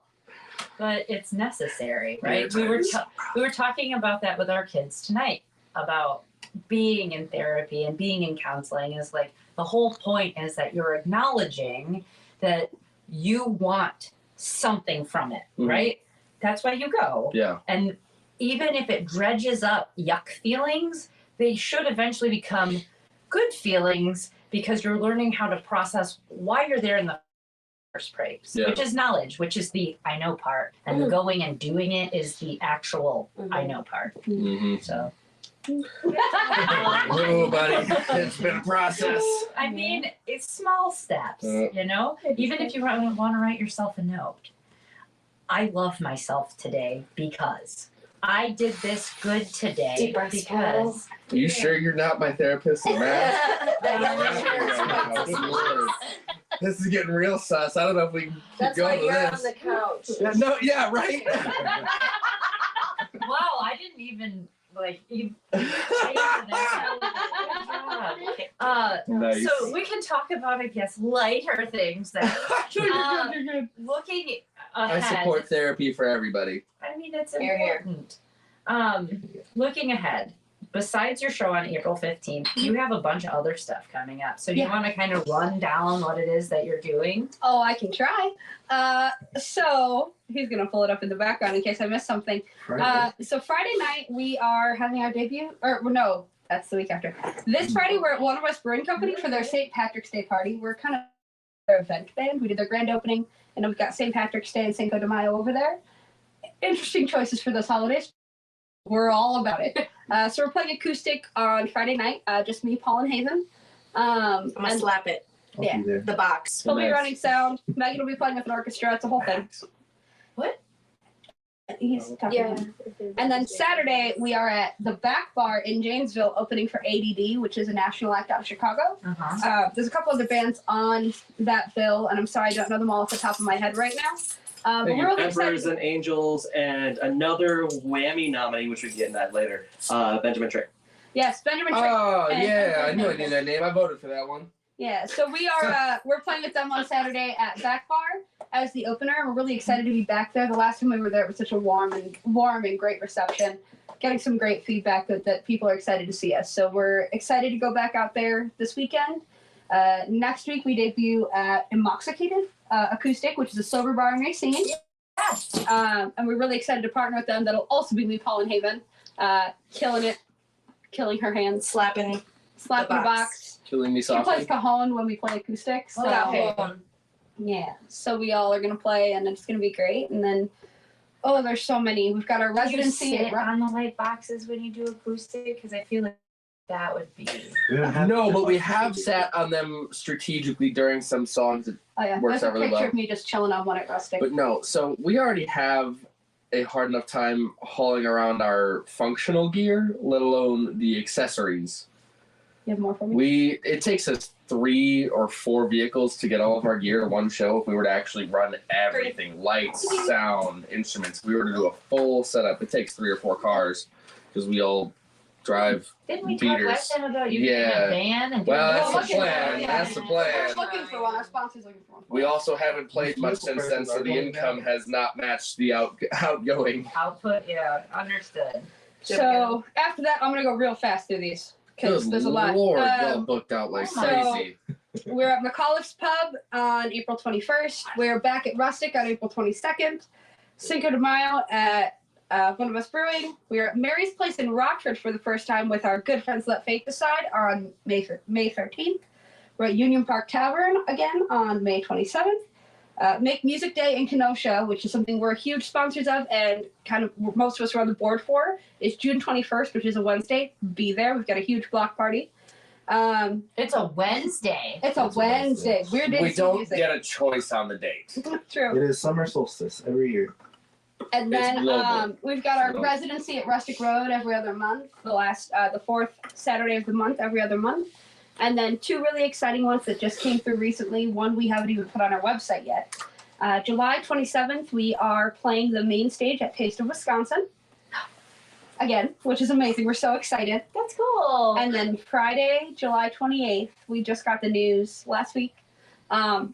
but it's necessary, right? We were talking about that with our kids tonight about being in therapy and being in counseling. Is like the whole point is that you're acknowledging that you want something from it, right? That's why you go. Yeah. And even if it dredges up yuck feelings, they should eventually become good feelings because you're learning how to process why you're there in the first place, which is knowledge, which is the I know part. And the going and doing it is the actual I know part. So. Oh, buddy, it's been a process. I mean, it's small steps, you know? Even if you want to write yourself a note. I love myself today because I did this good today because. Are you sure you're not my therapist, Matt? This is getting real sus. I don't know if we can That's go why to you're this. on the couch. Yeah, no, yeah, right. Wow, I didn't even like you. Nice. So we can talk about, I guess, lighter things that You're good. looking I ahead. support therapy for everybody. I mean, it's Here, here. important. Looking ahead, besides your show on April 15th, you have a bunch of other stuff coming up. So you want to kind of run down what it is that you're doing? Oh, I can try. So he's gonna pull it up in the background in case I missed something. So Friday night we are having our debut, or no, that's the week after. This Friday we're at One of Us Brewing Company for their St. Patrick's Day party. We're kind of their event band. We did their grand opening, and then we've got St. Patrick's Day and Cinco de Mayo over there. Interesting choices for those holidays. We're all about it. So we're playing acoustic on Friday night. Just me, Paul, and Haven. I'm gonna slap it. Yeah. The box. He'll be Nice. running sound. Megan will be playing with an orchestra. It's a whole thing. What? He's talking. And then Saturday, we are at the Back Bar in Janesville opening for ADD, which is a national act out of Chicago. There's a couple other bands on that bill, and I'm sorry I don't know them all off the top of my head right now. But we're really Emperors excited. and Angels and another whammy nominee, which we can get in that later. Benjamin Trick. Yes, Benjamin Trick. Oh, and- yeah, I knew I knew that name. I voted for that one. Yeah, so we are we're playing with them on Saturday at Back Bar as the opener. We're really excited to be back there. The last time we were there, it was such a warm and great reception. Getting some great feedback that people are excited to see us. So we're excited to go back out there this weekend. Next week we debut at Intoxicated Acoustic, which is a sober bar in Racine. And we're really excited to partner with them. That'll also be me, Paul, and Haven, killing it, killing her hands, Slapping slapping the box. Killing me She plays softly. cajon when we play acoustic. So yeah, so we all are gonna play, and it's gonna be great. And then, oh, there's so many. We've got our Do you residency. sit on the light boxes when you do acoustic? Because I feel like that would be. No, but we have sat on them strategically during some songs. Oh yeah, works there's a out really picture well. of me just chilling on one at Rustic. But no, so we already have a hard enough time hauling around our functional gear, let alone the accessories. You have more for me? It takes us 3 or 4 vehicles to get all of our gear to one show. If we were to actually run everything, lights, sound, instruments, if we were to do a full setup, it takes 3 or 4 cars because we all drive Didn't we talk beaters. last time about you getting Yeah. a van and Well, doing that's the looking for plan. one, yeah. That's the plan. We're looking for one. Our sponsor's looking for one. We also haven't played much since then, so the income has not matched the outgoing. output? Yeah, understood. So after that, I'm gonna go real fast through these because Good there's a lot. Lord, y'all booked out like so- crazy. We're at McAuliffe's Pub on April 21st. We're back at Rustic on April 22nd. Cinco de Mayo at One of Us Brewing. We're at Mary's Place in Rockford for the first time with our good friends Let Fate Decide on May 13th. We're at Union Park Tavern again on May 27th. Make Music Day in Kenosha, which is something we're huge sponsors of and kind of most of us are on the board for, is June 21st, which is a Wednesday. Be there. We've got a huge block party. It's a Wednesday. It's a Wednesday. Weird day We to see don't music. get a choice on the date. True. It is summer solstice every year. And It's then global. we've got our Global. residency at Rustic Road every other month, the 4th Saturday of the month, every other month. And then 2 really exciting ones that just came through recently. One we haven't even put on our website yet. July 27th, we are playing the main stage at Taste of Wisconsin. Again, which is amazing. We're so excited. That's cool. And then Friday, July 28th, we just got the news last week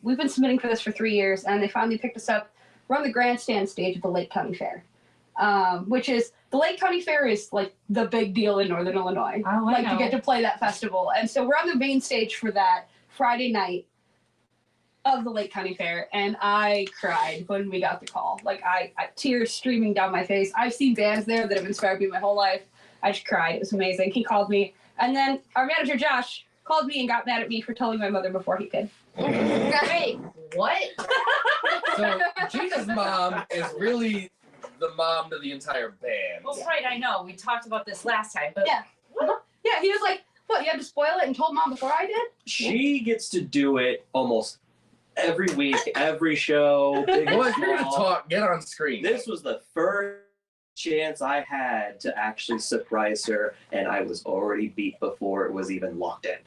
We've been submitting for this for 3 years, and they finally picked us up. We're on the grandstand stage at the Lake County Fair, which is the Lake County Fair is like the big deal in Northern Illinois. Oh, I like know. you get to play that festival, and so we're on the main stage for that Friday night of the Lake County Fair, and I cried when we got the call. Like I tears streaming down my face. I've seen bands there that have inspired me my whole life. I just cried. It was amazing. He called me, and then our manager Josh called me and got mad at me for telling my mother before he could. Wait, what? So Gina's mom is really the mom to the entire band. Well, right, I know. We talked about this last time, but Yeah. Yeah, he was like, "What? You had to spoil it and told mom before I did?" She gets to do it almost every week, every show. Big Well, and if you're gonna small. talk, get on screen. This was the first chance I had to actually surprise her, and I was already beat before it was even locked in.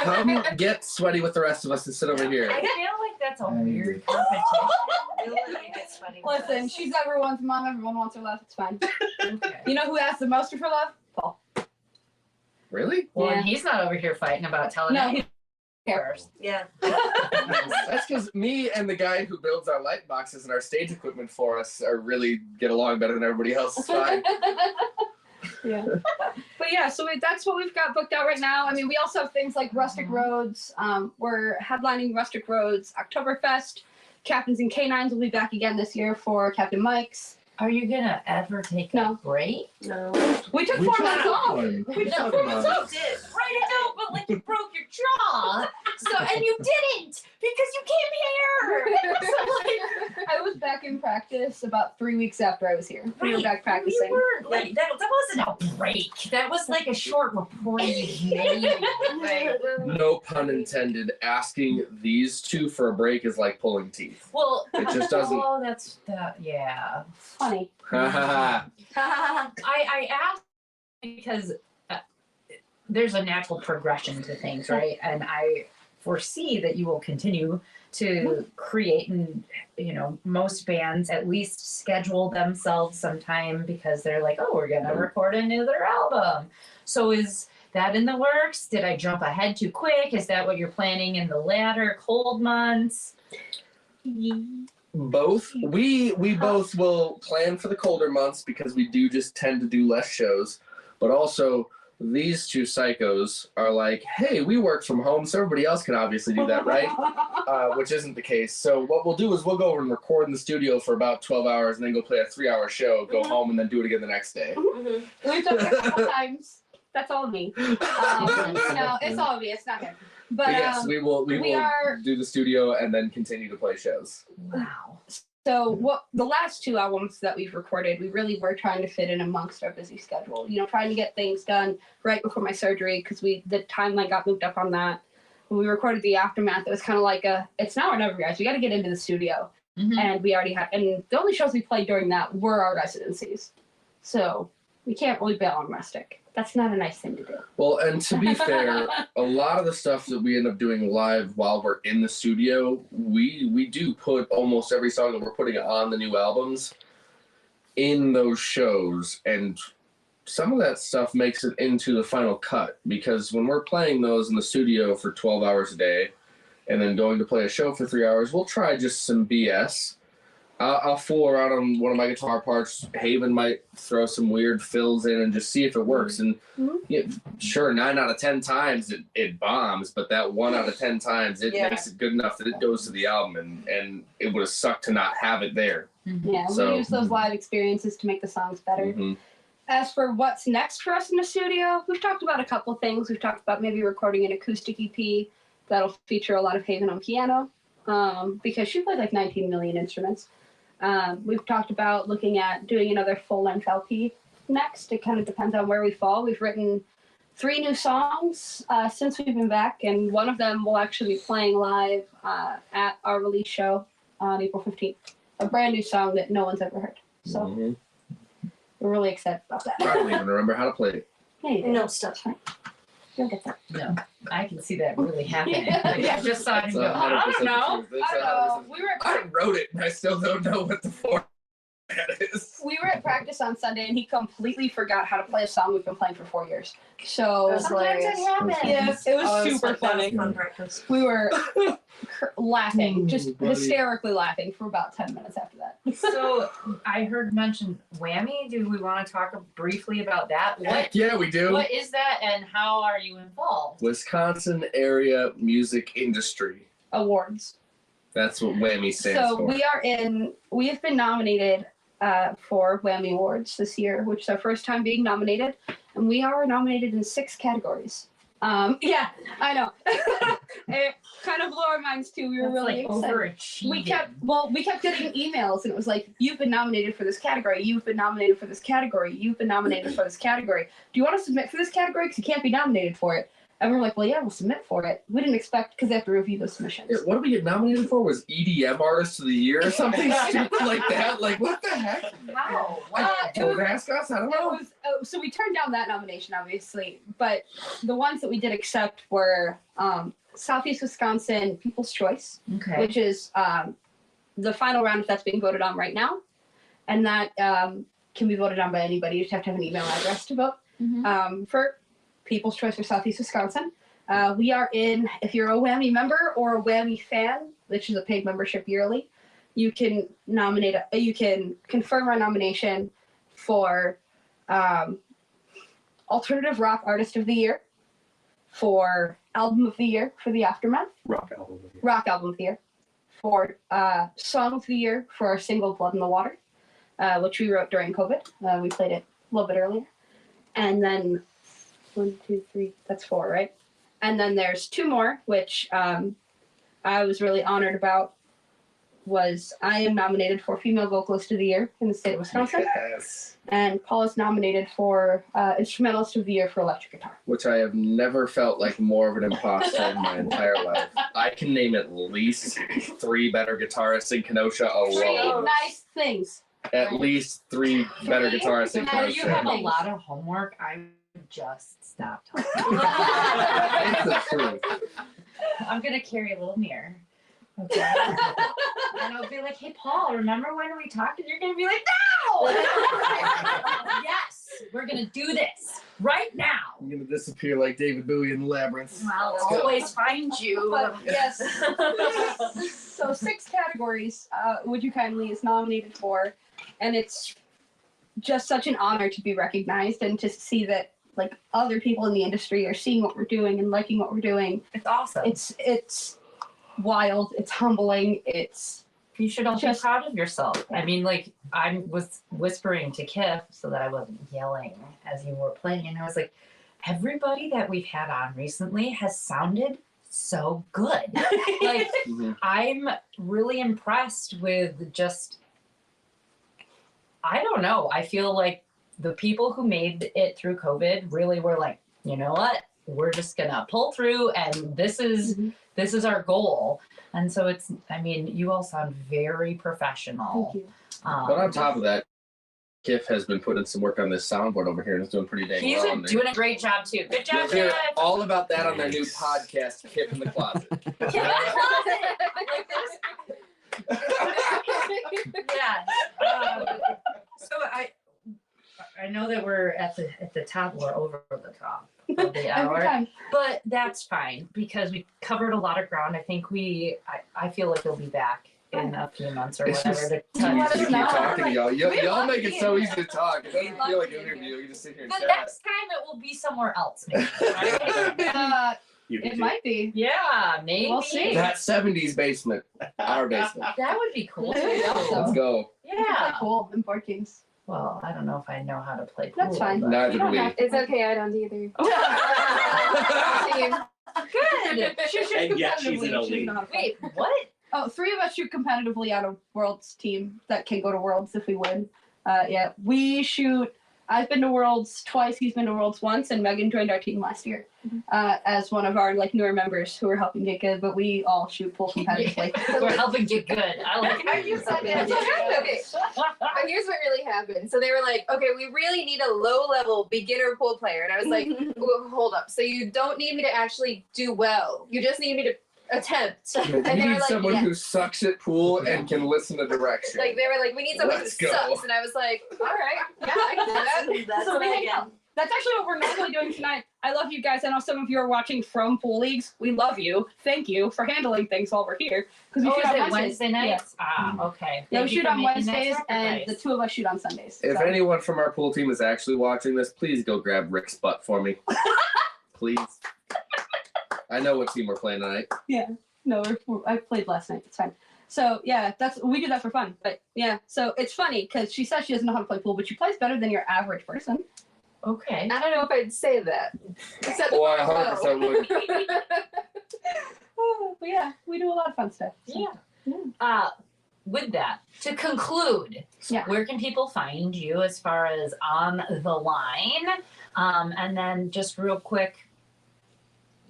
Come get sweaty with the rest of us and sit over here. I feel like that's a weird competition. Listen, she's everyone's mom. Everyone wants her love. It's fine. Okay. You know who asked the most of her love? Paul. Really? Well, Yeah. and he's not over here fighting about telling No, me he first. Yeah. That's because me and the guy who builds our light boxes and our stage equipment for us are really get along better than everybody else. It's fine. Yeah. But yeah, so that's what we've got booked out right now. I mean, we also have things like Rustic Roads. We're headlining Rustic Roads Oktoberfest. Captains and Canines will be back again this year for Captain Mike's. Are you gonna ever take No. a break? No. We took We 4 tried months off. one. We took No, 4 months off. did. Right, I know, but like you broke your jaw. So and you didn't because you came here. So like I was back in practice about 3 weeks after I was here. We were Right. back practicing. You weren't like that wasn't a break. That was like a short report you made. Like, No pun intended. Asking these two for a break is like pulling teeth. well, It just doesn't. oh, that's that. Yeah. Funny. Ha ha ha. I asked because there's a natural progression to things, right? And I foresee that you will continue to create, and most bands at least schedule themselves sometime because they're like, oh, we're gonna record another album. So is that in the works? Did I jump ahead too quick? Is that what you're planning in the latter cold months? Both. We both will plan for the colder months because we do just tend to do less shows. But also, these two psychos are like, hey, we work from home, so everybody else can obviously do that, right? Which isn't the case. So what we'll do is we'll go over and record in the studio for about 12 hours and then go play a 3-hour show, go home, and then do it again the next day. We've done it a couple times. That's all me. No, it's all me. It's not him. But But yes, we will we are- do the studio and then continue to play shows. Wow. So what the last 2 albums that we've recorded, we really were trying to fit in amongst our busy schedule. Trying to get things done right before my surgery because the timeline got moved up on that. When we recorded the Aftermath, it was kind of like it's now or never, guys. We got to get into the studio, and we already have. And the only shows we played during that were our residencies, so we can't really bail on Rustic. That's not a nice thing to do. Well, and to be fair, a lot of the stuff that we end up doing live while we're in the studio, we do put almost every song that we're putting on the new albums in those shows, and some of that stuff makes it into the final cut because when we're playing those in the studio for 12 hours a day and then going to play a show for 3 hours, we'll try just some BS. I'll fool around on one of my guitar parts. Haven might throw some weird fills in and just see if it works. And sure, 9 out of 10 times it bombs, but that 1 out of 10 times it makes it good enough that it goes to the album. And it would have sucked to not have it there. Yeah, So- we use those live experiences to make the songs better. Mhm. As for what's next for us in the studio, we've talked about a couple things. We've talked about maybe recording an acoustic EP that'll feature a lot of Haven on piano because she plays like 19 million instruments. We've talked about looking at doing another full-length LP next. It kind of depends on where we fall. We've written 3 new songs since we've been back, and one of them will actually be playing live at our release show on April 15th. A brand new song that no one's ever heard. So Mhm. we're really excited about that. I don't even remember how to play it. Yeah, you do. No stuff. You'll get that. No, I can see that really happening. Yeah. Like, I just saw it and It's go, I 100% don't know. the truth. It's I 100% know. We were I wrote it and I still don't know what the form that is. We were at practice on Sunday, and he completely forgot how to play a song we've been playing for 4 years. So That's Sometimes it hilarious. happens. yes, it was super funny. Fun practice. We were laughing, just Ooh, buddy. hysterically laughing for about 10 minutes after that. So I heard mention Whammy. Do we want to talk briefly about that? What Yeah, we do. What is that, and how are you involved? Wisconsin Area Music Industry. Awards. That's what WHAMMY stands So for. we have been nominated for Whammy Awards this year, which is our first time being nominated, and we are nominated in 6 categories. Yeah, I know. It kind of blew our minds too. We were That's really like excited. overachieving. We kept getting emails, and it was like, you've been nominated for this category, you've been nominated for this category, you've been nominated for this category. Do you want to submit for this category? Because you can't be nominated for it. And we're like, well, yeah, we'll submit for it. We didn't expect, because they have to review those submissions. Yeah, what did we get nominated for? Was EDM Artist of the Year or something stupid like that? Like, what the heck? How? Don't ask us. I don't It know. was, so we turned down that nomination, obviously, but the ones that we did accept were Southeast Wisconsin People's Choice, Okay. which is the final round if that's being voted on right now, and that can be voted on by anybody. You just have to have an email address to vote. For People's Choice for Southeast Wisconsin, we are in. If you're a Whammy member or a Whammy fan, which is a paid membership yearly, you can nominate. You can confirm our nomination for Alternative Rock Artist of the Year, for Album of the Year for the Aftermath, Rock album. Rock Album of the Year, for Song of the Year for our single Blood in the Water, which we wrote during COVID. We played it a little bit earlier. And then 1, 2, 3, that's 4, right? And then there's 2 more, which I was really honored about. Was I am nominated for Female Vocalist of the Year in the state of Wisconsin. Yes. And Paul is nominated for Instrumentalist of the Year for electric guitar. Which I have never felt like more of an imposter in my entire life. I can name at least 3 better guitarists in Kenosha 3 alone. nice things. At least 3 better guitarists in Now you have a Kenosha. lot of homework. I would just stop talking. It's the truth. I'm gonna carry a little mirror. Okay. And I'll be like, hey Paul, remember when we talked? And you're gonna be like, no! Yes, we're gonna do this right now. I'm gonna disappear like David Bowie in the Labyrinth. I'll Let's go. always find you. But yes. So 6 categories Would You Kindly is nominated for, and it's just such an honor to be recognized and to see that like other people in the industry are seeing what we're doing and liking what we're doing. It's awesome. It's wild. It's humbling. You should all just be proud of yourself. I mean, like, I was whispering to Kip so that I wasn't yelling as you were playing, and I was like, everybody that we've had on recently has sounded so good. Like, Mhm. I'm really impressed with just, I don't know. I feel like the people who made it through COVID really were like, you know what? We're just gonna pull through, and this is our goal. And so it's, I mean, you all sound very professional. Thank you. But on top of that, Kiff has been putting some work on this soundboard over here and is doing pretty dang He's well. doing a great job too. Good job, You'll hear Jeff. all about that on their new podcast, Kiff in the Closet. Yeah. So I know that we're at the top or over the top of the hour, Every time. but that's fine because we covered a lot of ground. I think I feel like we'll be back in a few months or It's whatever. just to you easy let to us keep know. talking to y'all. We Y'all love make it being so here. easy to talk. It We doesn't love feel like an being interview. here. You can just sit here and The chat. next time it will be somewhere else, maybe. Right? It might be. Yeah, maybe. We'll see. That 70s basement. Our basement. That would be cool. There you go. Let's go. Yeah. Cool. And board games. Well, I don't know if I know how to play pool. That's fine. but- Neither You do don't we. have to. It's okay, I don't either. Good. She shoots And yet she's competitively, in a she doesn't league. know how to play. Wait, what? Oh, 3 of us shoot competitively on a Worlds team that can go to Worlds if we win. Yeah, we shoot. I've been to Worlds twice. He's been to Worlds once, and Megan joined our team last year as one of our newer members who are helping get good. But we all shoot pool competitively. We're helping get good. I like how you said that. Okay. But here's what really happened. So they were like, okay, we really need a low-level beginner pool player. And I was like, well, hold up. So you don't need me to actually do well. You just need me to attempt. You And they need were like, someone yeah. who sucks at pool and can listen to direction. Like they were like, we need someone Let's who go. sucks, and I was like, all right, yeah, I can do that. That's So we hang Megan. out. That's actually what we're normally doing tonight. I love you guys. I know some of you are watching from pool leagues. We love you. Thank you for handling things while we're here. Because we Oh, shoot is on it Wednesdays. Wednesday nights? Yeah. Ah, okay. Yeah, we Thank you shoot for on making that Wednesdays, and the sacrifice. two of us shoot on Sundays. If so. anyone from our pool team is actually watching this, please go grab Rick's butt for me. Please. I know what team we're playing tonight. No, I played last night. It's fine. So yeah, we do that for fun. But yeah, so it's funny because she says she doesn't know how to play pool, but she plays better than your average person. Okay. I don't know if I'd say that. Except Oh, I 100% would. But yeah, we do a lot of fun stuff. So. Yeah. With that, to conclude, Yeah. where can people find you as far as on the line? And then just real quick,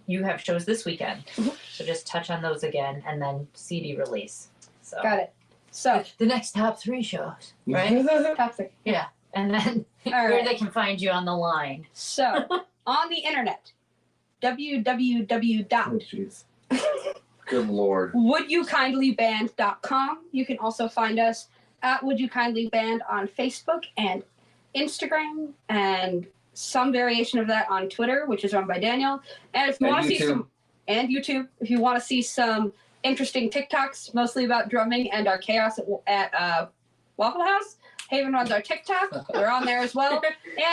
you have shows this weekend. So just touch on those again and then CD release. So Got it. So the next top 3 shows, right? toxic. And then All where right. they can find you on the line. So on the internet, www. Oh, jeez. Good Lord. wouldyoukindlyband.com. You can also find us at Would You Kindly Band on Facebook and Instagram and some variation of that on Twitter, which is run by Daniel. And if you And want to see YouTube. some and YouTube, if you want to see some interesting TikToks, mostly about drumming and our chaos at Waffle House, Haven runs our TikTok. We're on there as well.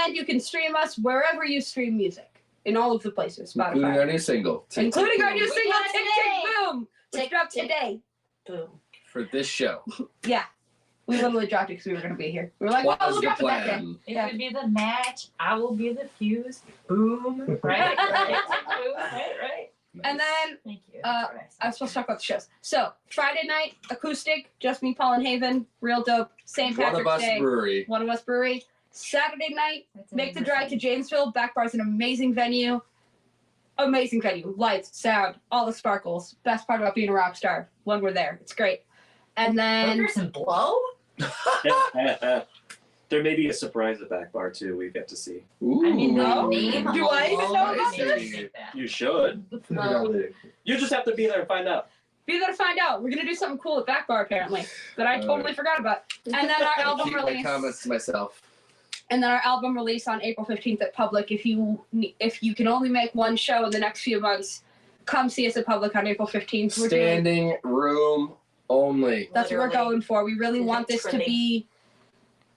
And you can stream us wherever you stream music. In all of the places, Including Spotify. our new single. Tick, Including Tick, our new Boom. single, got it Tick today. Tick Boom, which Tick, dropped tick. today. Boom. For this show. Yeah. We literally dropped it because we were going to be here. We were like, well, What was we'll the drop it that day. plan? It Yeah. would be the match. I will be the fuse. Boom. Right? Boom. Right. And then Thank you. I was supposed to talk about the shows. So, Friday night, acoustic, just me, Paul, and Haven. Real dope. St. One Patrick's of Us Day. Brewery. One of Us Brewery. Saturday night, make the drive to Janesville. Back Bar's an amazing venue. Amazing venue. Lights, sound, all the sparkles. Best part about being a rock star when we're there. It's great. And then Hookers and blow? There may be a surprise at Back Bar too. We've yet to see. Ooh. I mean, the No? name Do I even alone know about makes this? me think that. You should. You just have to be there and find out. be there to find out. We're gonna do something cool at Back Bar apparently that I totally forgot about. And then our album Keep my release. comments to myself. And then our album release on April 15th at Public. If you can only make one show in the next few months, come see us at Public on April 15th. We're doing, Standing room only. that's what we're Literally. going for. We really want this to Literally. be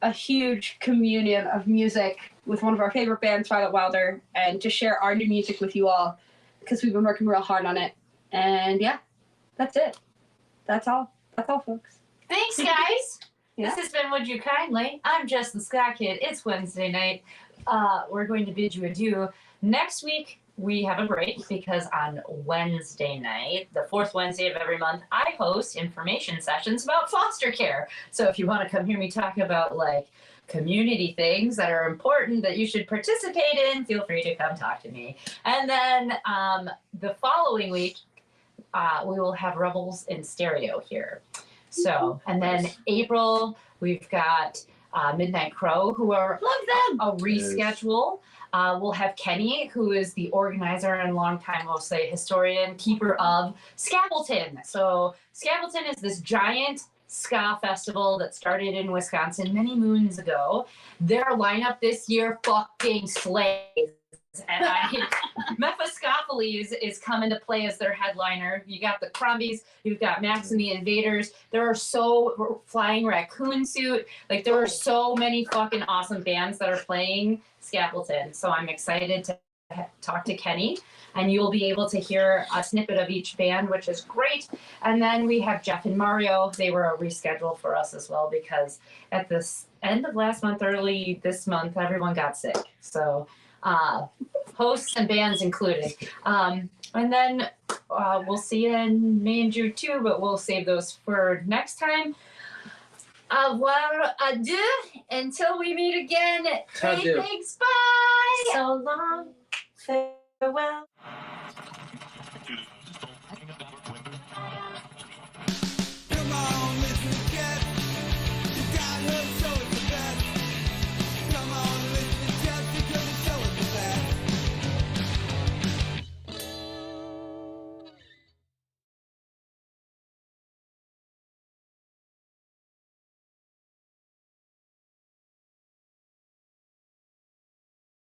a huge communion of music with one of our favorite bands, Violet Wilder, and to share our new music with you all because we've been working real hard on it. And yeah, that's it. That's all. That's all, folks. Thanks, guys. Yeah. This has been Would You Kindly. I'm Jess the Ska Kid. It's Wednesday night. We're going to bid you adieu. Next week, we have a break because on Wednesday night, the 4th Wednesday of every month, I host information sessions about foster care. So if you want to come hear me talk about like community things that are important that you should participate in, feel free to come talk to me. And then the following week, we will have Rebels in Stereo here. So, and then April, we've got Midnight Crow, who are a reschedule. We'll have Kenny, who is the organizer and longtime, we'll say, historian, keeper of Scableton. So Scableton is this giant ska festival that started in Wisconsin many moons ago. Their lineup this year fucking slays. And Mephistopheles is coming to play as their headliner. You got the Crumbies, you've got Max and the Invaders. There are so Flying Raccoon Suit. Like there are so many fucking awesome bands that are playing Scapleton. So I'm excited to talk to Kenny, and you'll be able to hear a snippet of each band, which is great. And then we have Jeff and Mario. They were a reschedule for us as well because at this end of last month, early this month, everyone got sick. So hosts and bands included. And then we'll see you in May and June too, but we'll save those for next time. Au revoir, adieu, until we meet again. Adieu. Thanks, bye. So long. Farewell.